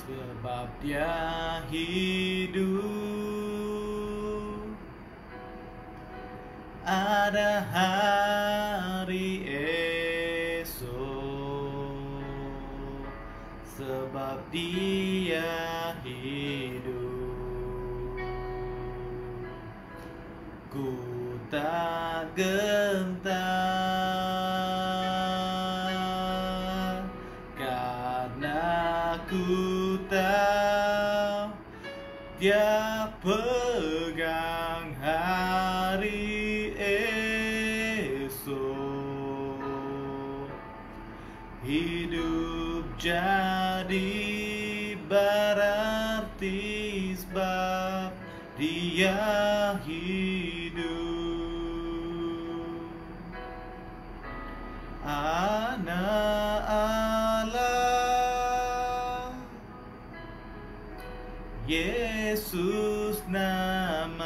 sebab Dia hidup. Ada hari esok, sebab Dia hidup. Ku tak gentar, karena ku tahu Dia pegang hari esok. Hidup jadi berarti sebab Dia hidup. Anak Allah, Yesus namanya,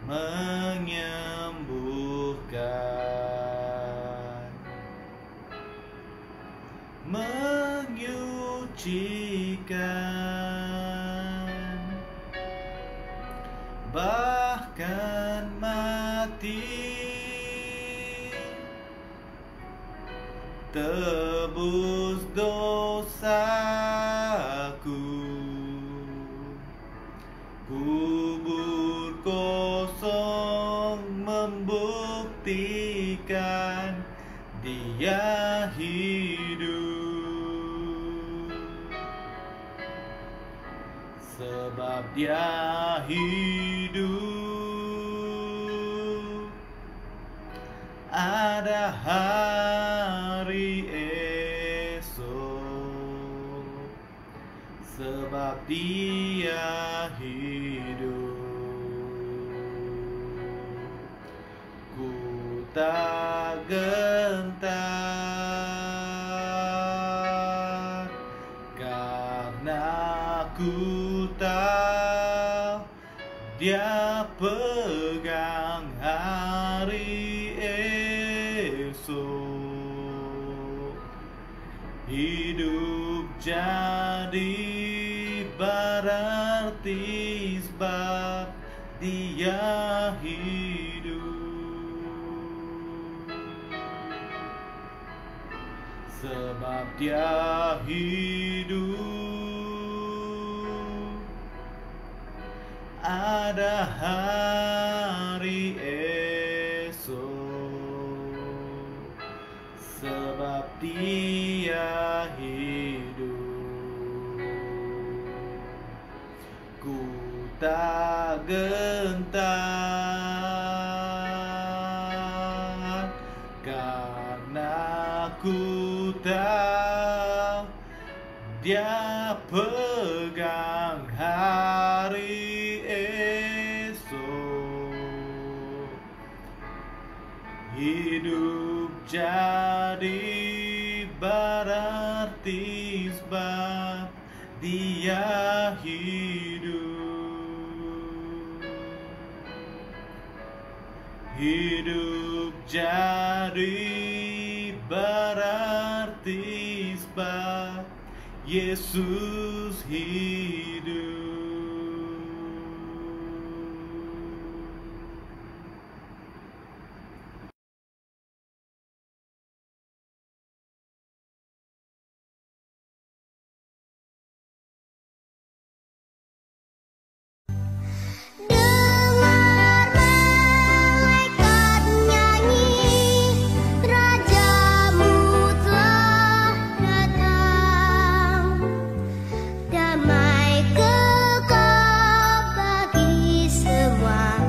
menyembuhkan, menyucikan, bahkan mati, tebus dosaku. Kubur kosong membuktikan Dia hidup. Sebab Dia hidup, ada hari esok. Sebab Dia hidup. Ku tak gentar, karena ku tahu Dia pegang hari esok. Hidup jadi berarti sebab Dia hidup. Sebab Dia hidup, ada hari esok. Sebab Dia hidup. Ku tak gentar, karena ku tahu Dia pegang hari esok. Hidup jadi berarti sebab Dia hidup. Hidup jadi berarti sebab Yesus hidup. Dengar malaikat nyanyi, Rajamu telah datang. Damai kekal bagi semua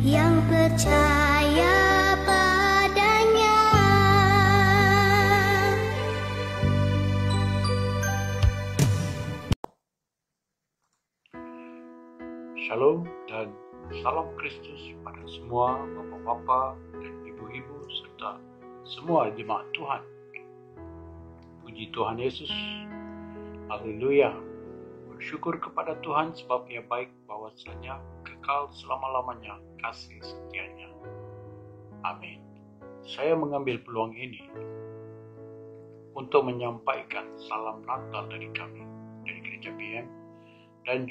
yang percaya padanya. Shalom dan salam Kristus pada semua bapak-bapak dan ibu-ibu serta semua jemaat Tuhan. Puji Tuhan Yesus. Haleluya. Bersyukur kepada Tuhan sebab Dia baik, bahwasanya kekal selama-lamanya kasih setianya. Amin. Saya mengambil peluang ini untuk menyampaikan salam Natal dari kami, dari Gereja BM, dan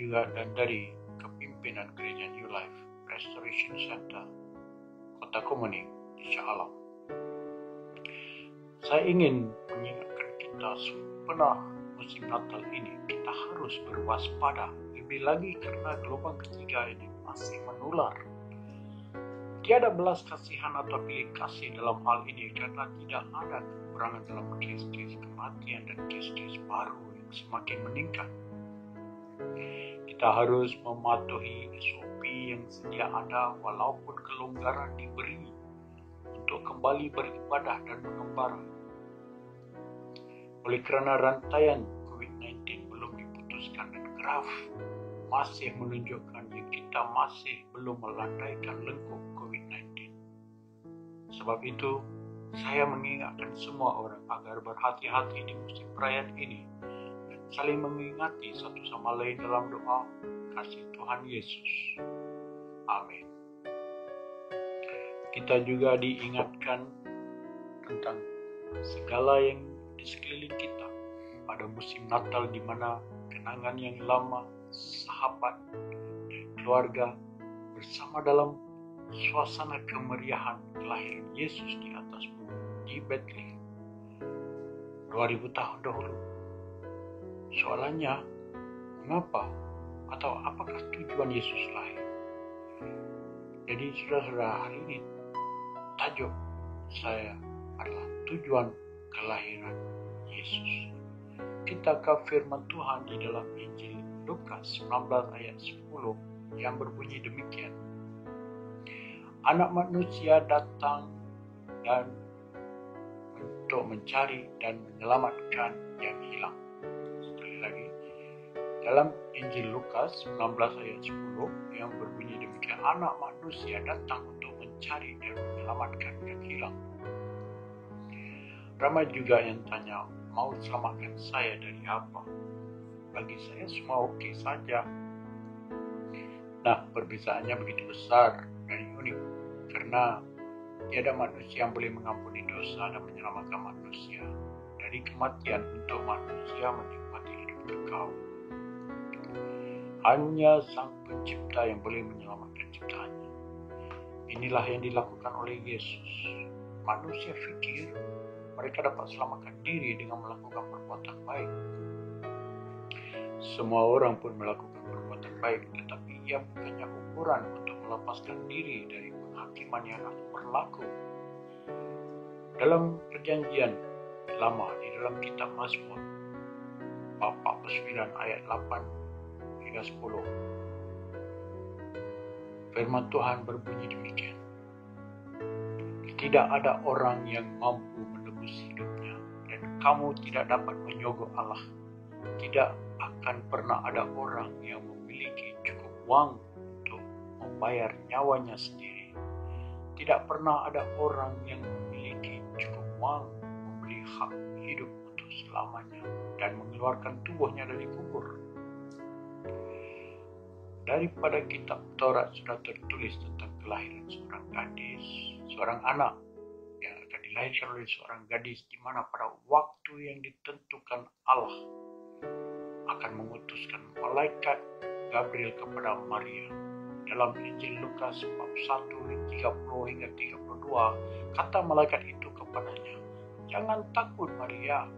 dari kepimpinan Gereja New Life Restoration Center Kota Kemuning di Shah Alam. Saya ingin mengingatkan kita pada musim Natal ini kita harus berwaspada, lebih lagi karena gelombang ketiga ini masih menular. Tiada belas kasihan atau pilih kasih dalam hal ini karena tidak ada kekurangan dalam kes-kes kematian dan kes-kes baru yang semakin meningkat. Kita harus mematuhi SOP yang sedia ada walaupun kelonggaran diberi untuk kembali beribadah dan mengembara. Oleh kerana rantaian COVID-19 belum diputuskan dan graf masih menunjukkan yang kita masih belum melandaikan lengkung COVID-19. Sebab itu, saya mengingatkan semua orang agar berhati-hati di musim perayaan ini dan saling mengingati satu sama lain dalam doa kasih Tuhan Yesus. Amin. Kita juga diingatkan tentang segala yang di sekeliling kita pada musim Natal di mana kenangan yang lama, sahabat, dan keluarga bersama dalam suasana kemeriahan kelahiran Yesus di atas bumi di Bethlehem 2000 tahun dahulu. Soalannya, mengapa atau apakah tujuan Yesus lahir? Jadi saudara-saudara, hari ini tajuk saya adalah tujuan kelahiran Yesus. Kita ke firman Tuhan di dalam Injil Lukas 19 ayat 10 yang berbunyi demikian. Anak manusia datang dan untuk mencari dan menyelamatkan yang hilang. Sekali lagi, dalam Injil Lukas 19 ayat 10 yang berbunyi demikian. Anak manusia datang untuk mencari dan menyelamatkan yang hilang. Ramai juga yang tanya, mau selamatkan saya dari apa? Bagi saya semua oke saja. Nah, perbezaannya begitu besar dan unik karena tiada manusia yang boleh mengampuni dosa dan menyelamatkan manusia dari kematian untuk manusia menikmati hidup kekal. Hanya Sang Pencipta yang boleh menyelamatkan ciptaannya. Inilah yang dilakukan oleh Yesus. Manusia fikir mereka dapat selamatkan diri dengan melakukan perbuatan baik. Semua orang pun melakukan perbuatan baik, tetapi ia bukannya ukuran untuk melepaskan diri dari penghakiman yang akan berlaku. Dalam Perjanjian Lama, di dalam kitab Mazmur bab 49 ayat 8 hingga 10, firman Tuhan berbunyi demikian. Tidak ada orang yang mampu menebus hidupnya, dan kamu tidak dapat menyogok Allah. Tidak akan pernah ada orang yang memiliki cukup uang untuk membayar nyawanya sendiri. Tidak pernah ada orang yang memiliki cukup uang membeli hak hidup untuk selamanya dan mengeluarkan tubuhnya dari kubur. Daripada kitab Taurat sudah tertulis tentang kelahiran seorang gadis, seorang anak yang akan dilahirkan oleh seorang gadis, di mana pada waktu yang ditentukan Allah akan mengutuskan malaikat Gabriel kepada Maria. Dalam Injil Lukas bab 1 30 hingga 32, kata malaikat itu kepadanya, "Jangan takut Maria,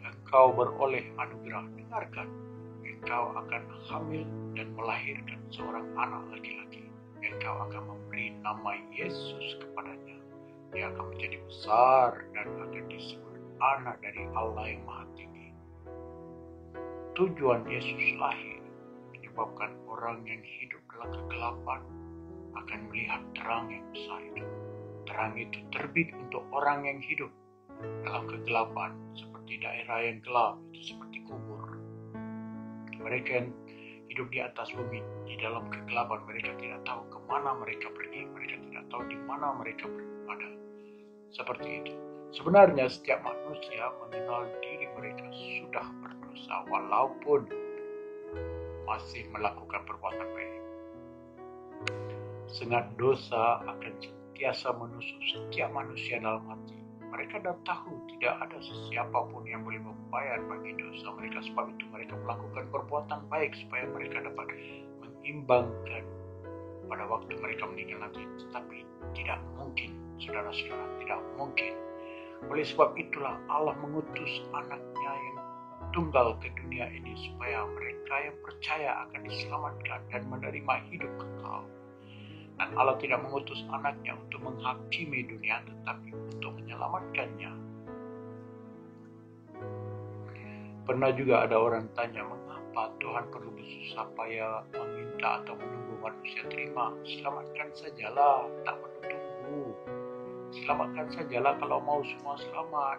engkau beroleh anugerah. Dengarkan, engkau akan hamil dan melahirkan seorang anak laki-laki. Engkau akan memberi nama Yesus kepadanya. Dia akan menjadi besar dan akan disebut anak dari Allah yang Maha Tinggi." Tujuan Yesus lahir menyebabkan orang yang hidup dalam kegelapan akan melihat terang yang besar itu. Terang itu terbit untuk orang yang hidup dalam kegelapan, seperti daerah yang gelap, itu seperti kubur. Mereka yang hidup di atas bumi, di dalam kegelapan, mereka tidak tahu kemana mereka pergi, mereka tidak tahu di mana mereka berada. Seperti itu. Sebenarnya setiap manusia mengenal diri mereka sudah berdosa walaupun masih melakukan perbuatan baik. Sengat dosa akan sentiasa menusuk setiap manusia dalam hati. mereka dah tahu tidak ada sesiapa pun yang boleh membayar bagi dosa mereka. Sebab itu mereka melakukan perbuatan baik supaya mereka dapat mengimbangkan pada waktu mereka meninggal nanti. Tetapi tidak mungkin, saudara-saudara, tidak mungkin. Oleh sebab itulah Allah mengutus anaknya yang tunggal ke dunia ini supaya mereka yang percaya akan diselamatkan dan menerima hidup kekal. Dan Allah tidak mengutus anaknya untuk menghakimi dunia, tetapi untuk menyelamatkannya. Pernah juga ada orang tanya, mengapa Tuhan perlu bersusah payah meminta atau menunggu manusia terima? Selamatkan sajalah, tak perlu tunggu. Selamatkan sajalah kalau mau semua selamat.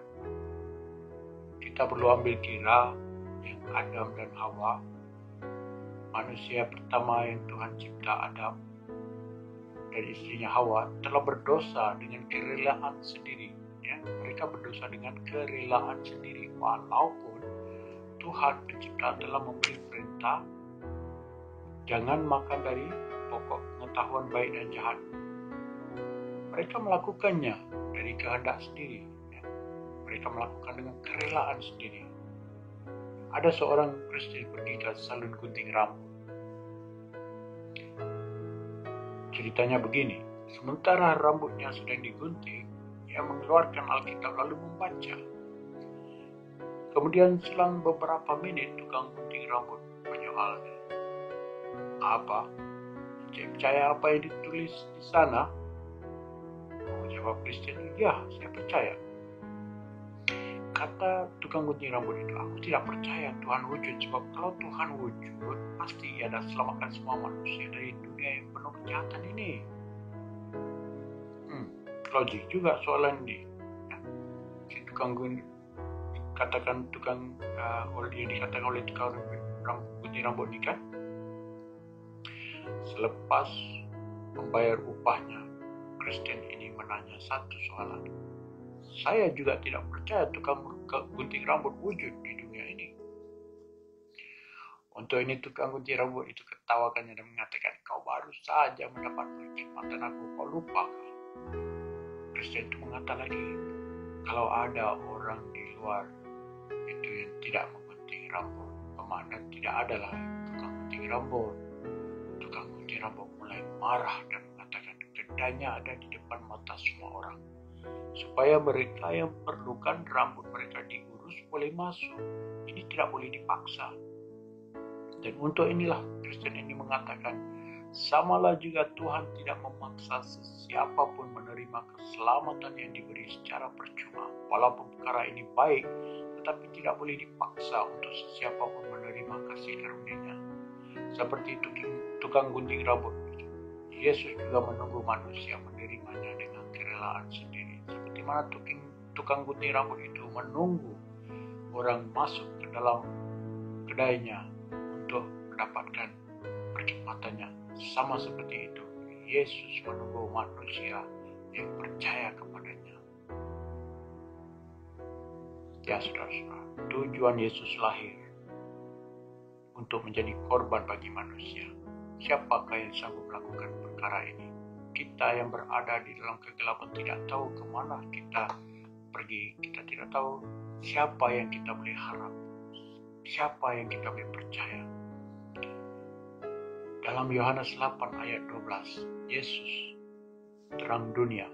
Kita perlu ambil kira yang Adam dan Hawa, manusia pertama yang Tuhan cipta, Adam dan istrinya Hawa, telah berdosa dengan kerelaan sendiri. Ya, mereka berdosa dengan kerelaan sendiri, walaupun Tuhan pencipta telah memberi perintah jangan makan dari pokok pengetahuan baik dan jahat. Mereka melakukannya dari kehendak sendiri. Ya. Mereka melakukan dengan kerelaan sendiri. Ada seorang Kristen pergi ke salon gunting rambut. Ceritanya begini, sementara rambutnya sedang digunting, ia mengeluarkan Alkitab lalu membaca. Kemudian selang beberapa menit tukang gunting rambut menyoalnya. Apa? Saya percaya apa yang ditulis di sana? Oh, jawab Kristen, ya saya percaya. Kata tukang gunting rambut itu, aku tidak percaya Tuhan wujud, sebab kalau Tuhan wujud, pasti ia dah selamatkan semua manusia dari dunia yang penuh kejahatan ini. Logik juga soalan ini. Si tukang gunting yang dikatakan oleh tukang gunting rambut ini kan, selepas membayar upahnya, Kristen ini menanya satu soalan. Saya juga tidak percaya tukang gunting rambut wujud di dunia ini. Untuk ini tukang gunting rambut itu ketawakannya dan mengatakan, kau baru saja mendapat perkhidmatan aku, kau lupa. Kristen itu mengata lagi, kalau ada orang di luar itu yang tidak menggunting rambut, bermakna tidak adalah tukang gunting rambut. Tukang gunting rambut mulai marah dan mengatakan, kedainya ada di depan mata semua orang, supaya mereka yang perlukan rambut mereka diurus boleh masuk. Ini tidak boleh dipaksa. Dan untuk inilah Kristen ini mengatakan, samalah juga Tuhan tidak memaksa sesiapapun menerima keselamatan yang diberi secara percuma. Walaupun perkara ini baik, tetapi tidak boleh dipaksa untuk sesiapapun menerima kasih karunia-Nya. Seperti tukang gunting rambut, Yesus juga menunggu manusia menerimanya dengan kerelaan sendiri. Seperti mana tukang gunting rambut itu menunggu orang masuk ke dalam kedainya untuk mendapatkan perkhidmatannya. Sama seperti itu, Yesus menunggu manusia yang percaya kepadanya. Ya saudara-saudara, tujuan Yesus lahir untuk menjadi korban bagi manusia. Siapakah yang sanggup melakukan perkara ini? Kita yang berada di dalam kegelapan tidak tahu kemana kita pergi. Kita tidak tahu siapa yang kita boleh harap, siapa yang kita boleh percaya. Dalam Yohanes 8 ayat 12, Yesus terang dunia.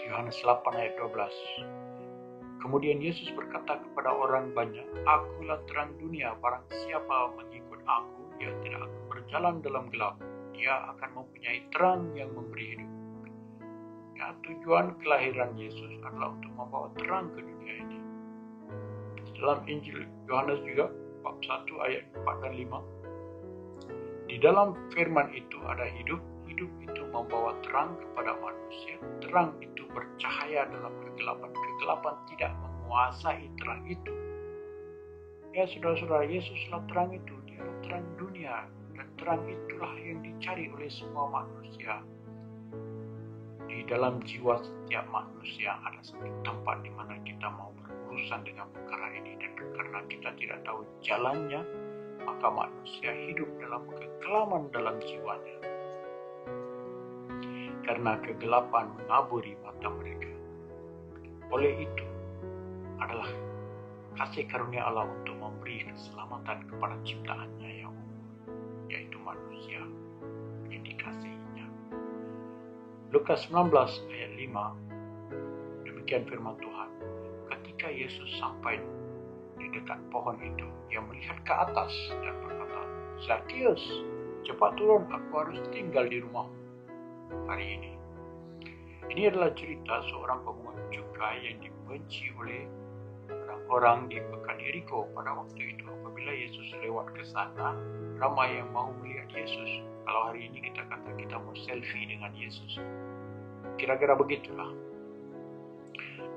Yohanes 8 ayat 12. Kemudian Yesus berkata kepada orang banyak, akulah terang dunia, barang siapa mengikut aku, ia tidak akan berjalan dalam gelap. Dia akan mempunyai terang yang memberi hidup. Ya, tujuan kelahiran Yesus adalah untuk membawa terang ke dunia ini. Dalam Injil Yohanes juga, bab 1 ayat 4 dan 5. Di dalam firman itu ada hidup, hidup itu membawa terang kepada manusia. Terang itu bercahaya dalam kegelapan. Kegelapan tidak menguasai terang itu. Ya saudara-saudara, Yesuslah terang itu. Dia adalah terang dunia. Dan terang itulah yang dicari oleh semua manusia. Di dalam jiwa setiap manusia ada satu tempat di mana kita mau berurusan dengan perkara ini. Dan karena kita tidak tahu jalannya, maka manusia hidup dalam kekelaman dalam jiwanya. Karena kegelapan mengaburi mata mereka. Oleh itu adalah kasih karunia Allah untuk memberi keselamatan kepada ciptaannya yang unggul, yaitu manusia yang dikasihinya. Lukas 19 ayat 5, demikian firman Tuhan. Ketika Yesus sampai di dekat pohon itu, ia melihat ke atas dan berkata, "Zakheus, cepat turun, aku harus tinggal di rumahmu hari ini." Ini adalah cerita seorang pemungut cukai yang dibenci oleh orang-orang di Pekan Yeriko pada waktu itu. Apabila Yesus lewat ke sana, ramai yang mau melihat Yesus. Kalau hari ini kita kata kita mau selfie dengan Yesus, kira-kira begitulah.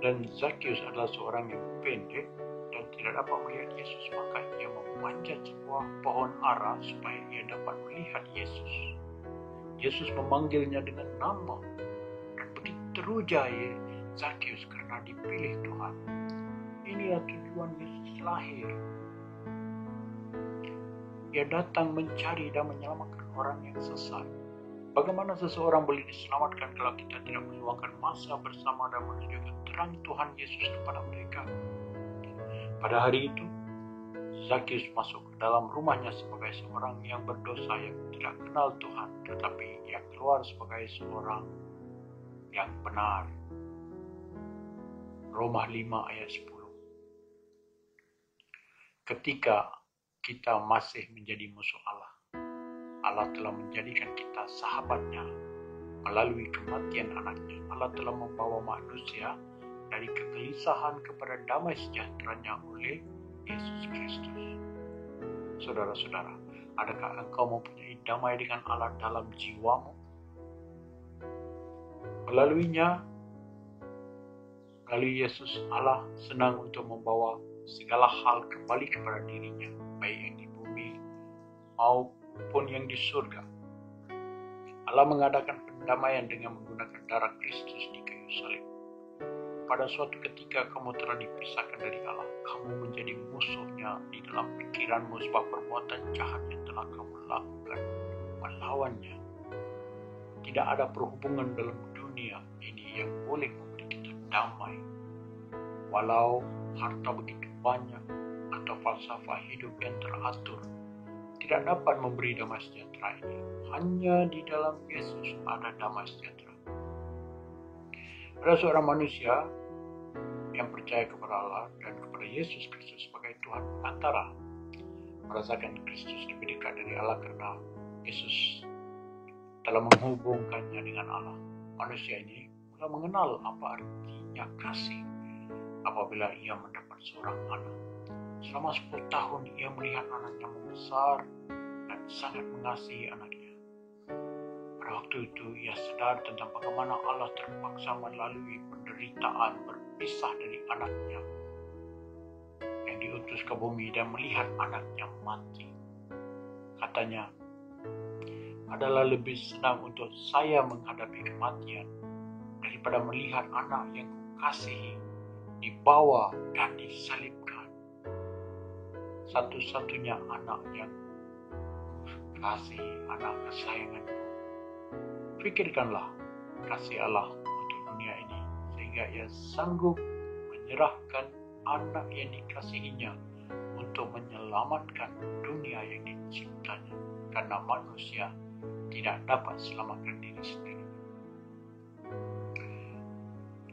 Dan Zakheus adalah seorang yang pendek dan tidak dapat melihat Yesus, maka ia memanjat sebuah pohon ara supaya ia dapat melihat Yesus. Yesus memanggilnya dengan nama, dan begitu teruja Zakheus karena dipilih Tuhan. Inilah tujuan Yesus lahir. Ia datang mencari dan menyelamatkan orang yang sesat. Bagaimana seseorang boleh diselamatkan kalau kita tidak meluangkan masa bersama dan menunjukkan terang Tuhan Yesus kepada mereka? Pada hari itu, Zakheus masuk ke dalam rumahnya sebagai seorang yang berdosa yang tidak kenal Tuhan, tetapi ia keluar sebagai seorang yang benar. Roma 5 ayat 10. Ketika kita masih menjadi musuh Allah, Allah telah menjadikan kita sahabatnya melalui kematian anaknya. Allah telah membawa manusia dari kegelisahan kepada damai sejahtera-Nya oleh Yesus Kristus. Saudara-saudara, adakah engkau mempunyai damai dengan Allah dalam jiwamu? Melalui Yesus, Allah senang untuk membawa segala hal kembali kepada dirinya, baik yang di bumi maupun yang di surga. Allah mengadakan pendamaian dengan menggunakan darah Kristus di kayu salib. Pada suatu ketika kamu telah dipisahkan dari Allah, kamu menjadi musuhnya di dalam pikiranmu sebab perbuatan jahat yang telah kamu lakukan melawannya. Tidak ada perhubungan dalam dunia ini yang boleh memberi kita damai. Walau harta begitu banyak atau falsafah hidup yang teratur, tidak dapat memberi damai sejahtera ini. Hanya di dalam Yesus ada damai sejahtera. Ada seorang manusia yang percaya kepada Allah dan kepada Yesus Kristus sebagai Tuhan perantara, merasakan Kristus lebih dekat dari Allah karena Yesus telah menghubungkannya dengan Allah. Manusia ini telah mengenal apa artinya kasih apabila ia mendapat seorang anak. Selama 10 tahun ia melihat anaknya membesar dan sangat mengasihi anaknya. Pada waktu itu ia sadar tentang bagaimana Allah terpaksa melalui penderitaan berpisah dari anaknya yang diutus ke bumi dan melihat anaknya mati. Katanya, adalah lebih senang untuk saya menghadapi kematian daripada melihat anak yang kukasihi dibawa dan disalibkan. Satu-satunya anak yang kasih, anak kesayanganku. Pikirkanlah kasih Allah untuk dunia ini, sehingga ia sanggup menyerahkan anak yang dikasihinya untuk menyelamatkan dunia yang diciptanya, karena manusia tidak dapat selamatkan diri sendiri.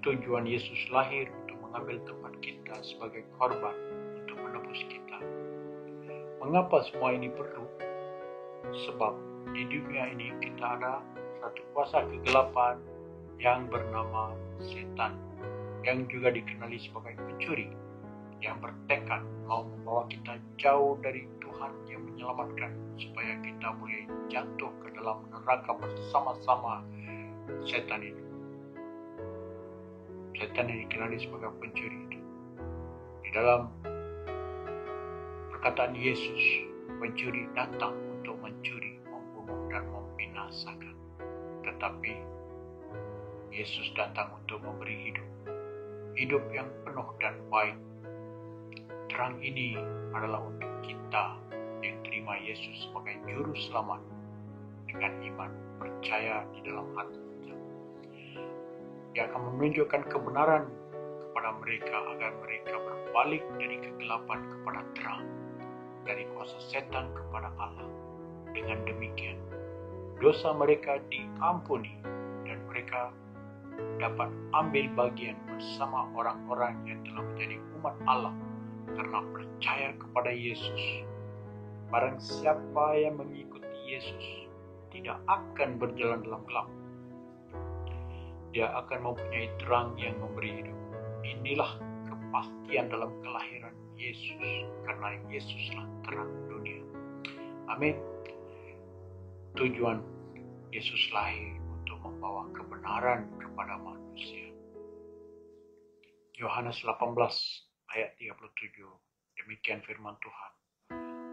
Tujuan Yesus lahir untuk mengambil tempat kita sebagai korban untuk menebus kita. Mengapa semua ini perlu? Sebab di dunia ini kita ada satu kuasa kegelapan yang bernama setan, yang juga dikenali sebagai pencuri, yang bertekad mau membawa kita jauh dari Tuhan yang menyelamatkan, supaya kita boleh jatuh ke dalam neraka bersama-sama setan itu. Setan yang dikenali sebagai pencuri itu. Di dalam perkataan Yesus, pencuri datang untuk mencuri, membunuh, dan membinasakan. Tetapi Yesus datang untuk memberi hidup. Hidup yang penuh dan baik. Terang ini adalah untuk kita yang terima Yesus sebagai juru selamat dengan iman, percaya di dalam hati kita. Dia akan menunjukkan kebenaran kepada mereka agar mereka berbalik dari kegelapan kepada terang, dari kuasa setan kepada Allah. Dengan demikian, dosa mereka diampuni dan mereka dapat ambil bagian bersama orang-orang yang telah menjadi umat Allah karena percaya kepada Yesus. Barang siapa yang mengikuti Yesus tidak akan berjalan dalam gelap. Dia akan mempunyai terang yang memberi hidup. Inilah kepastian dalam kelahiran Yesus, karena Yesuslah terang dunia. Amin. Tujuan Yesus lahir untuk membawa kebenaran kepada manusia. Yohanes 18 ayat 37. Demikian firman Tuhan.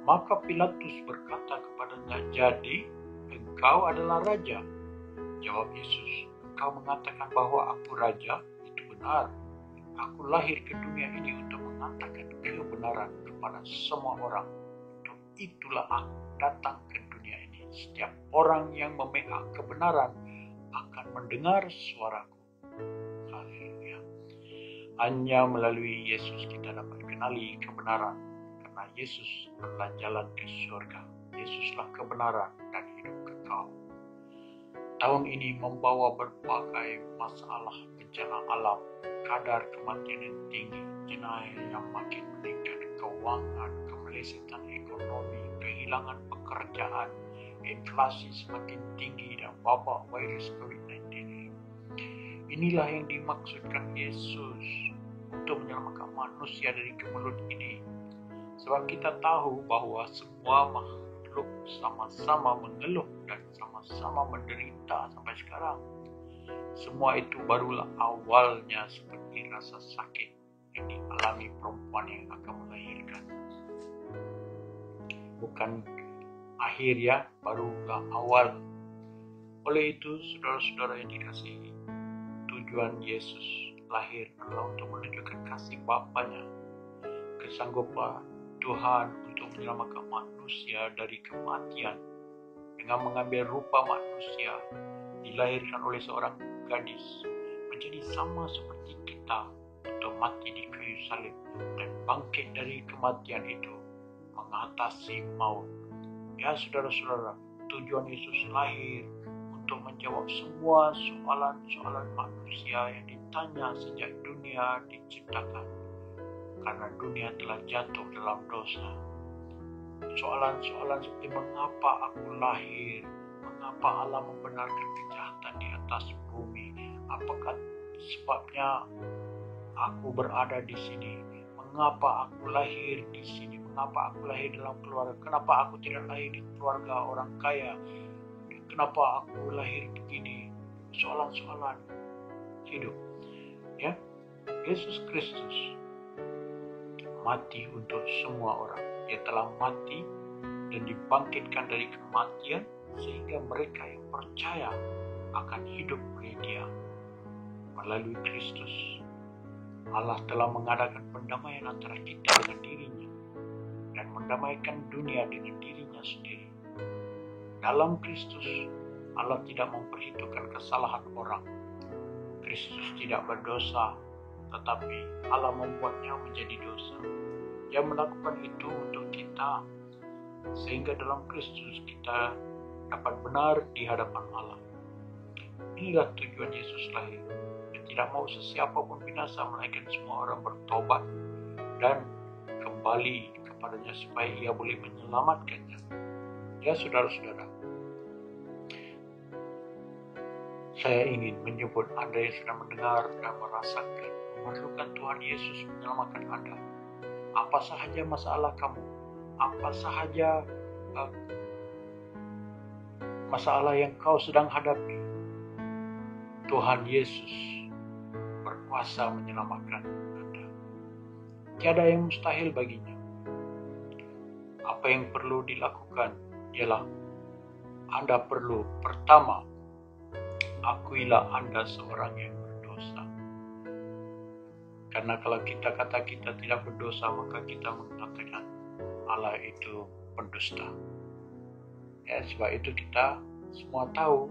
Maka Pilatus berkata kepadanya, "Jadi engkau adalah raja?" Jawab Yesus, "Engkau mengatakan bahwa aku raja, itu benar. Aku lahir ke dunia ini untuk mengatakan kebenaran kepada semua orang. Untuk itulah aku datang ke dunia ini. Setiap orang yang memihak kebenaran akan mendengar suaraku." Haleluya. Hanya melalui Yesus kita dapat kenali kebenaran, karena Yesus adalah jalan ke surga. Yesuslah kebenaran dan hidup kekal. Tahun ini membawa berbagai masalah, bencana alam, kadar kematian yang tinggi, jenayah yang makin meningkat, keuangan, kemelesetan ekonomi, kehilangan pekerjaan, inflasi semakin tinggi, dan wabak virus COVID-19. Inilah yang dimaksudkan Yesus untuk menyelamatkan manusia dari kemelut ini. Sebab kita tahu bahwa semua makhluk sama-sama mengeluh dan sama-sama menderita sampai sekarang. Semua itu barulah awalnya, seperti rasa sakit yang dialami perempuan yang akan melahirkan. Bukan akhir ya, barulah awal. Oleh itu, saudara-saudara yang dikasihi, tujuan Yesus lahir adalah untuk menunjukkan kasih Bapanya, kesanggupan Tuhan untuk menyelamatkan manusia dari kematian dengan mengambil rupa manusia, dilahirkan oleh seorang gadis, menjadi sama seperti kita untuk mati di kayu salib dan bangkit dari kematian itu, mengatasi maut. Ya saudara-saudara, tujuan Yesus lahir untuk menjawab semua soalan-soalan manusia yang ditanya sejak dunia diciptakan, karena dunia telah jatuh dalam dosa. Soalan-soalan seperti mengapa aku lahir, mengapa Allah membenarkan kejahatan di atas bumi, apakah sebabnya aku berada di sini, mengapa aku lahir di sini, mengapa aku lahir dalam keluarga, kenapa aku tidak lahir di keluarga orang kaya, kenapa aku lahir begini, soalan-soalan hidup. Ya, Yesus Kristus mati untuk semua orang. Dia telah mati dan dibangkitkan dari kematian sehingga mereka yang percaya akan hidup oleh Dia. Melalui Kristus, Allah telah mengadakan pendamaian antara kita dengan dirinya dan mendamaikan dunia dengan dirinya sendiri. Dalam Kristus, Allah tidak memperhitungkan kesalahan orang. Kristus tidak berdosa, tetapi Allah membuatnya menjadi dosa. Dia melakukan itu untuk kita, sehingga dalam Kristus kita dapat benar di hadapan Allah. Inilah tujuan Yesus lahir. Dia tidak mau sesiapa pun binasa, melainkan semua orang bertobat dan kembali kepadanya supaya Ia boleh menyelamatkannya. Ya saudara-saudara, saya ingin menyebut Anda yang sedang mendengar dan merasakan memerlukan Tuhan Yesus menyelamatkan Anda. Apa sahaja masalah kamu, apa sahaja masalah yang kau sedang hadapi, Tuhan Yesus berkuasa menyelamatkan Anda. Tiada yang mustahil baginya. Apa yang perlu dilakukan ialah Anda perlu, pertama, akuilah Anda seorang yang berdosa. Karena kalau kita kata kita tidak berdosa, maka kita mengatakan Allah itu pendusta. Ya, sebab itu kita semua tahu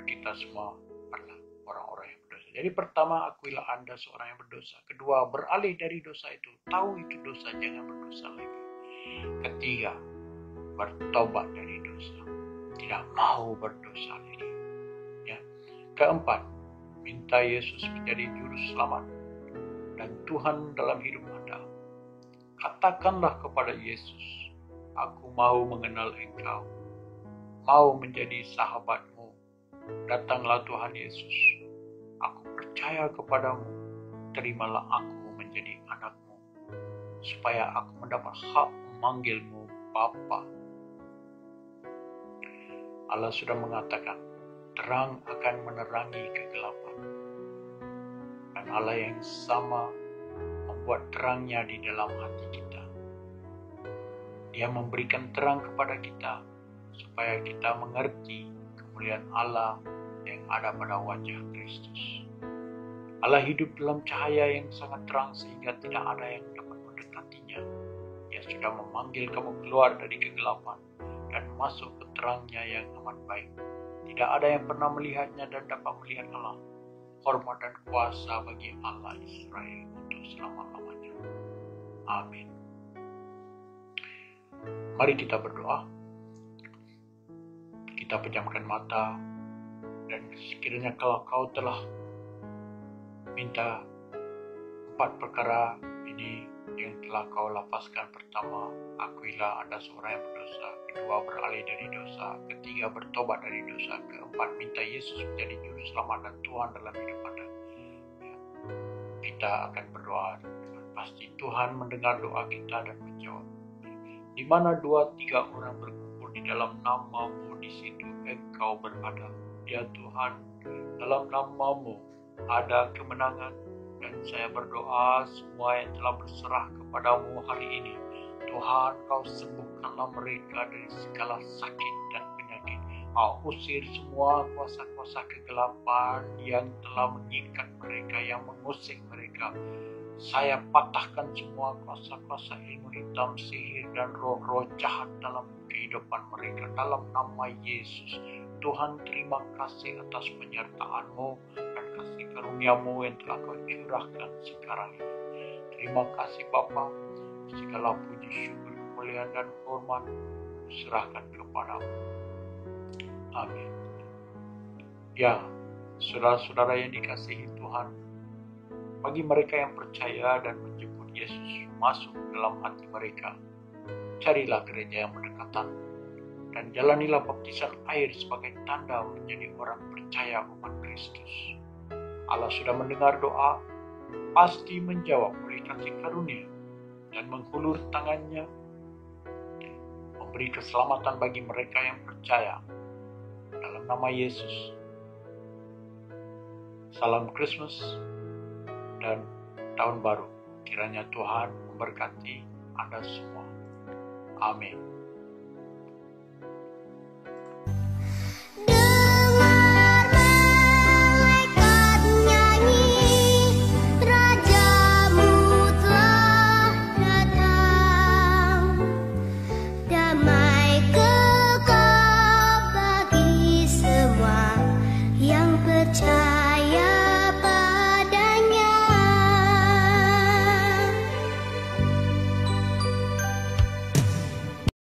kita semua adalah orang-orang yang berdosa. Jadi pertama, akuilah Anda seorang yang berdosa. Kedua, beralih dari dosa itu. Tahu itu dosa, jangan berdosa lagi. Ketiga, bertobat dari dosa. Tidak mau berdosa lagi. Ya. Keempat, minta Yesus menjadi juru selamat dan Tuhan dalam hidup Anda. Katakanlah kepada Yesus, aku mau mengenal Engkau, mau menjadi sahabatmu. Datanglah Tuhan Yesus, aku percaya kepadamu, terimalah aku menjadi anakmu, supaya aku mendapat hak memanggilmu Bapa. Allah sudah mengatakan, terang akan menerangi kegelapan. Dan Allah yang sama membuat terangnya di dalam hati kita. Dia memberikan terang kepada kita, supaya kita mengerti kemuliaan Allah yang ada pada wajah Kristus. Allah hidup dalam cahaya yang sangat terang sehingga tidak ada yang dapat mendekatinya. Dia sudah memanggil kamu keluar dari kegelapan dan masuk ke terangnya yang amat baik. Tidak ada yang pernah melihatnya dan dapat melihat Allah. Hormat dan kuasa bagi Allah Israel untuk selama-lamanya. Amin. Mari kita berdoa. Kita pejamkan mata, dan sekiranya kalau kau telah minta 4 perkara ini yang telah kau lapaskan. Pertama, akuilah Anda seorang yang berdosa. Kedua, beralih dari dosa. Ketiga, bertobat dari dosa. Keempat, minta Yesus menjadi juru selamat dan Tuhan dalam hidup Anda. Ya, kita akan berdoa. Pasti Tuhan mendengar doa kita dan menjawab. Di mana 2-3 orang berkumpul di dalam nama-Mu, di situ Engkau berada. Ya Tuhan, dalam nama-Mu ada kemenangan, dan saya berdoa semua yang telah berserah kepadamu hari ini, Tuhan, Kau sembuhkanlah mereka dari segala sakit dan penyakit. Kau usir semua kuasa-kuasa kegelapan yang telah mengikat mereka, yang mengusik mereka. Saya patahkan semua kuasa-kuasa ilmu hitam, sihir, dan roh-roh jahat dalam kehidupan mereka. Dalam nama Yesus, Tuhan, terima kasih atas penyertaan-Mu dan kasih karunia-Mu yang telah Kau curahkan sekarang ini. Terima kasih Bapa, segala puji, syukur, kemuliaan, dan hormat serahkan kepadamu. Amin. Ya, saudara-saudara yang dikasihi Tuhan, bagi mereka yang percaya dan menjemput Yesus masuk dalam hati mereka, carilah gereja yang berdekatan dan jalanilah baptisan air sebagai tanda menjadi orang percaya umat Kristus. Allah sudah mendengar doa, pasti menjawab oleh kasih karunia dan menghulur tangannya, memberi keselamatan bagi mereka yang percaya. Dalam nama Yesus, salam Christmas dan Tahun Baru. Kiranya Tuhan memberkati Anda semua. Amin.